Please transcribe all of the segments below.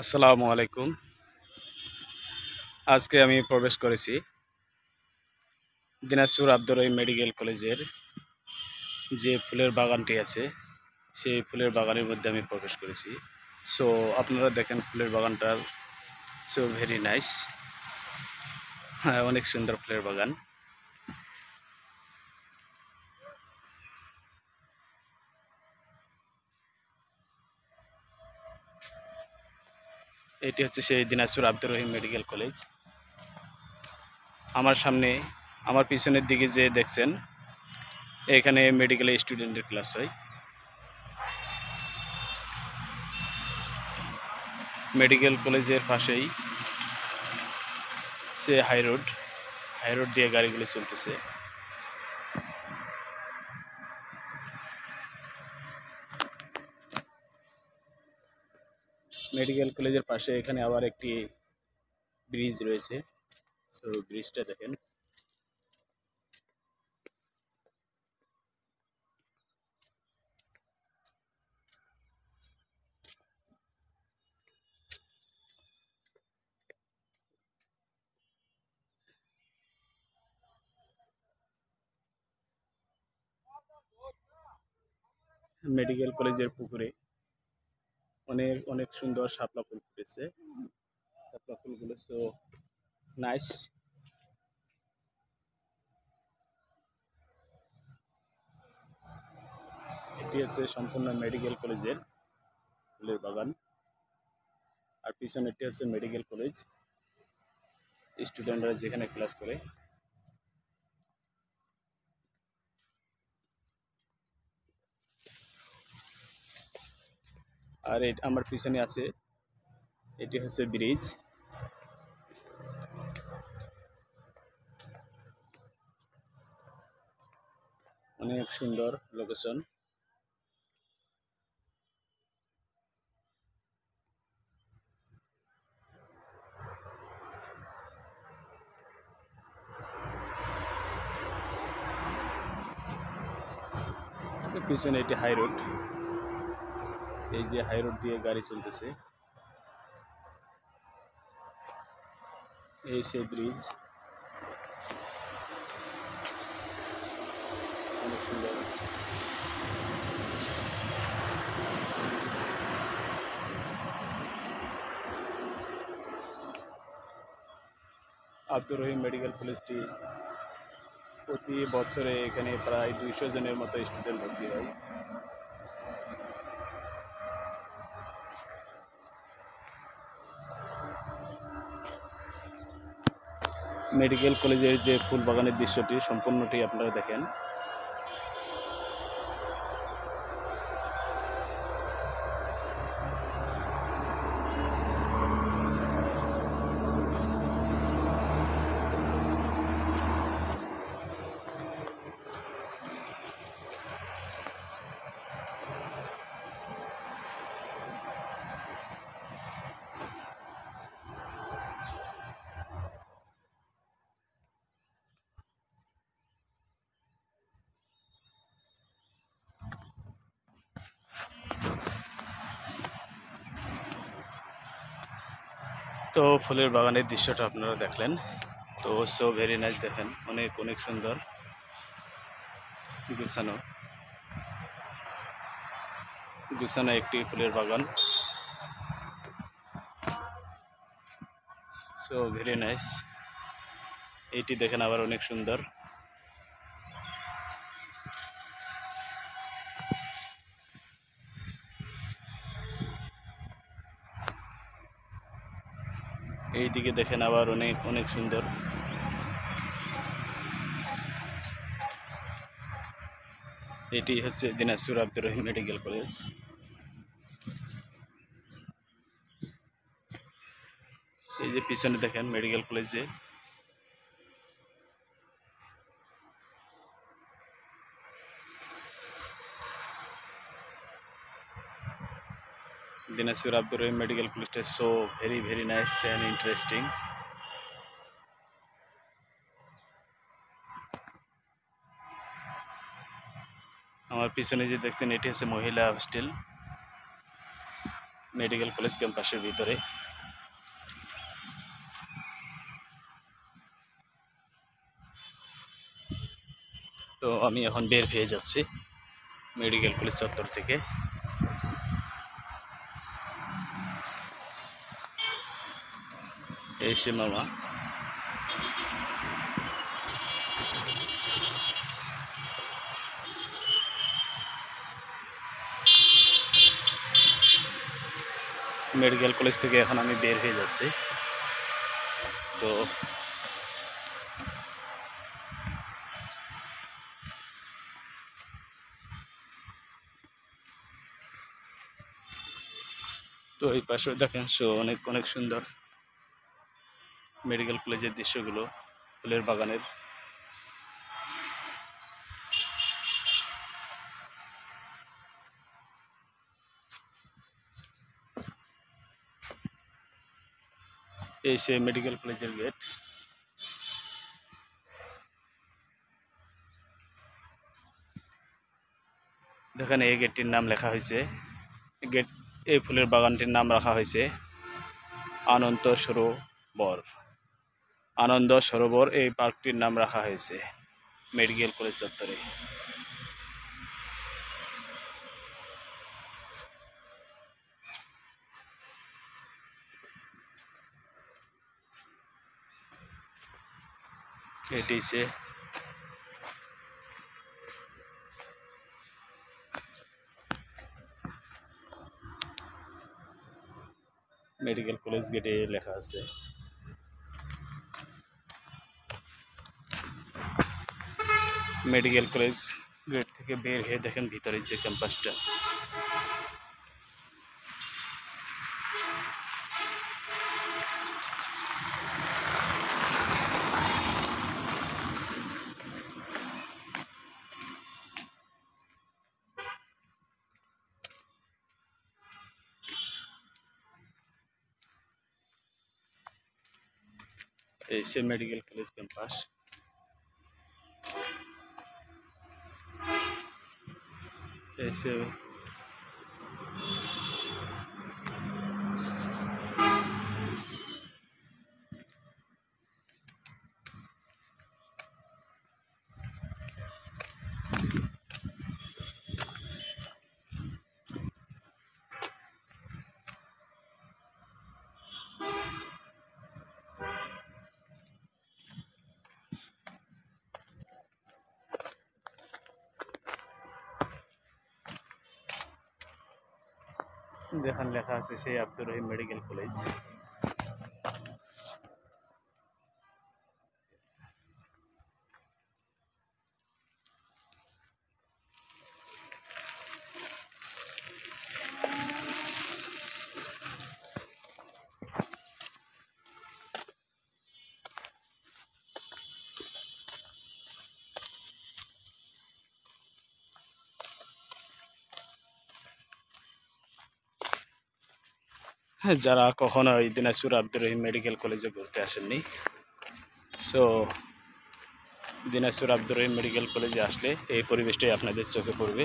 আসসালামু আলাইকুম। আজকে আমি প্রবেশ করেছি দিনাজপুর আব্দুর রহিম মেডিকেল কলেজের যে ফুলের বাগানটি আছে সেই ফুলের বাগানের মধ্যে আমি প্রবেশ করেছি। সো আপনারা দেখেন ফুলের বাগানটার সো ভেরি নাইস। হ্যাঁ, অনেক সুন্দর ফুলের বাগান। এটি হচ্ছে সেই দিনাজপুর আব্দুর রহিম মেডিকেল কলেজ। আমার সামনে আমার পিছনের দিকে যে দেখছেন এখানে মেডিকেলের স্টুডেন্টের ক্লাস হয়। মেডিকেল কলেজের পাশেই সে হাই রোড দিয়ে গাড়িগুলো চলতেছে। মেডিকেল কলেজের পাশে এখানে আবার একটি ব্রিজ রয়েছে। সো ব্রিজটা দেখেন। মেডিকেল কলেজের পুকুরে অনেক অনেক সুন্দর শাপলা ফুল ফুটেছে। শাপলা ফুলগুলো সো নাইস। এটি হচ্ছে সম্পূর্ণ মেডিকেল কলেজের ফুলের বাগান। আর পিছনে এটি হচ্ছে মেডিকেল কলেজ, স্টুডেন্টরা যেখানে ক্লাস করে। আর আমার পিছনে আছে এটি হচ্ছে ব্রিজ। অনেক সুন্দর লোকেশন। পিছনে এটি হাই রোড। এই যে হাই রোড দিয়ে গাড়ি চলতেছে, এই সেই ব্রিজ। অনেক সুন্দর। আব্দুর রহিম মেডিকেল কলেজটি প্রতি বছরে এখানে প্রায় 200 জনের মতো স্টুডেন্ট ভর্তি হয়। মেডিকেল কলেজের যে ফুল বাগানের দৃশ্যটি সম্পূর্ণটি আপনারা দেখেন। তো ফুলের বাগানের দৃশ্যটা আপনারা দেখলেন। তো সো ভেরি নাইস। দেখেন অনেক অনেক সুন্দর গুছানো গুছানো একটি ফুলের বাগান। So very nice. এইটি দেখেন আবার অনেক সুন্দর। এইদিকে দেখেন আবার অনেক অনেক সুন্দর। এটি হচ্ছে দিনাজপুর আব্দুর রহিম মেডিকেল কলেজ। এই যে পিছনে দেখেন মেডিকেল কলেজে দিনাজপুর আব্দুর রহিম মেডিকেল কলেজটা so very very nice and interesting. আমার পিছনে যে দেখছেন এটি হচ্ছে মহিলা হোস্টেল। মেডিকেল কলেজ ক্যাম্পাসের ভিতরে। তো আমি এখন বের হয়ে যাচ্ছি মেডিকেল কলেজ চত্বর থেকে। এই সে মামা, মেডিকেল কলেজ থেকে এখন আমি বের হয়ে যাচ্ছি। তো তো এই পাশে দেখেন অনেক অনেক সুন্দর মেডিকেল কলেজের দৃশ্যগুলো, ফুলের বাগানের। এই সে মেডিকেল কলেজের গেট। দেখেন এই গেটটির নাম লেখা হয়েছে, গেট এই ফুলের বাগানটির নাম রাখা হয়েছে আনন্দ সরোবর। আনন্দ সরোবর এই পার্কটির নাম রাখা হয়েছে মেডিকেল কলেজ চত্বরে। এটি সে মেডিকেল কলেজ গেটে লেখা আছে। মেডিকেল কলেজ গেট থেকে বের হয়ে দেখেন ভিতরে যে ক্যাম্পাসটা। এই সে মেডিকেল কলেজ ক্যাম্পাস। এই সে যেখানে লেখা আছে সেই আব্দুর রহিম মেডিকেল কলেজ। যারা কখনো এই দিনাজপুর আব্দুর রহিম মেডিকেল কলেজে ঘুরতে আসেননি, সো দিনাজপুর আব্দুর রহিম মেডিকেল কলেজে আসলে এই পরিবেশটাই আপনাদের চোখে পড়বে।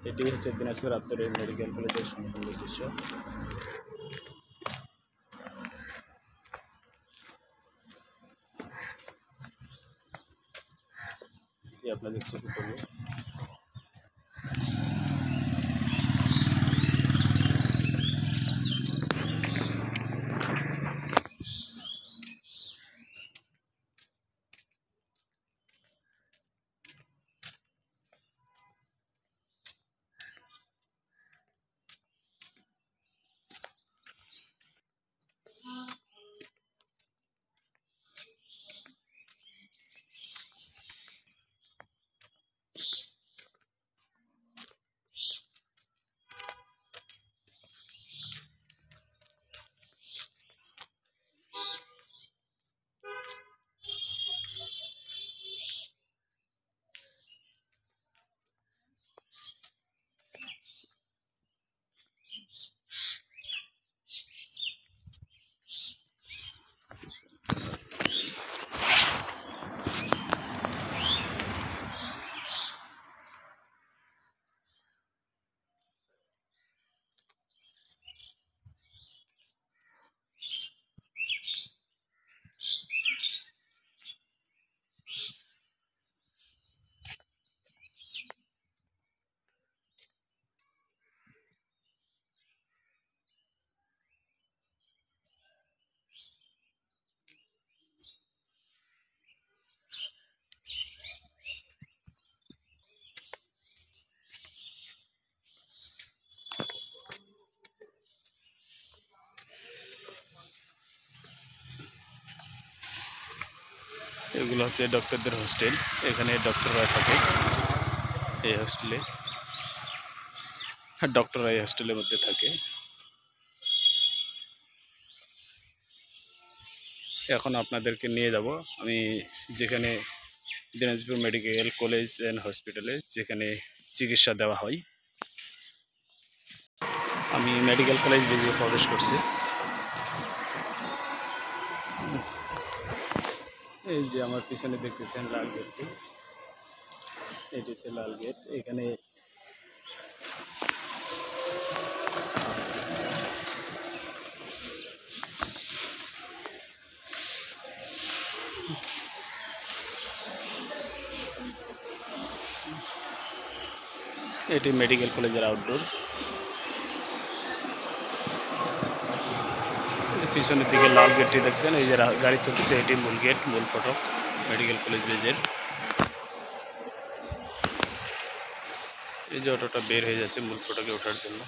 এটি হচ্ছে দিনাজপুর আব্দুর রহিম মেডিকেল কলেজের সম্পূর্ণ দৃশ্য। আপনাদের চোখে পড়বে। এগুলো হচ্ছে ডক্টরদের হোস্টেল, এখানে ডক্টররা থাকে এই হোস্টেলে, ডক্টররা এই হোস্টেলের মধ্যে থাকে। এখন আপনাদেরকে নিয়ে যাব আমি যেখানে দিনাজপুর মেডিকেল কলেজ অ্যান্ড হসপিটালে যেখানে চিকিৎসা দেওয়া হয়। আমি মেডিকেল কলেজ বেরিয়ে প্রবেশ করছি। এই যে আমার পিছনে দেখতেছেন লাল গেটটি, এটি হচ্ছে লাল গেট। এখানে এটি মেডিকেল কলেজের আউটডোর। পিছনের দিকে লাল গেটটি দেখছেন, এই যে গাড়ি চলতেছে, এটি মূল গেট, মূল ফটক মেডিকেল কলেজের। এই যে অটোটা বের হয়ে যাচ্ছে মূল ফটকে ওঠার জন্য।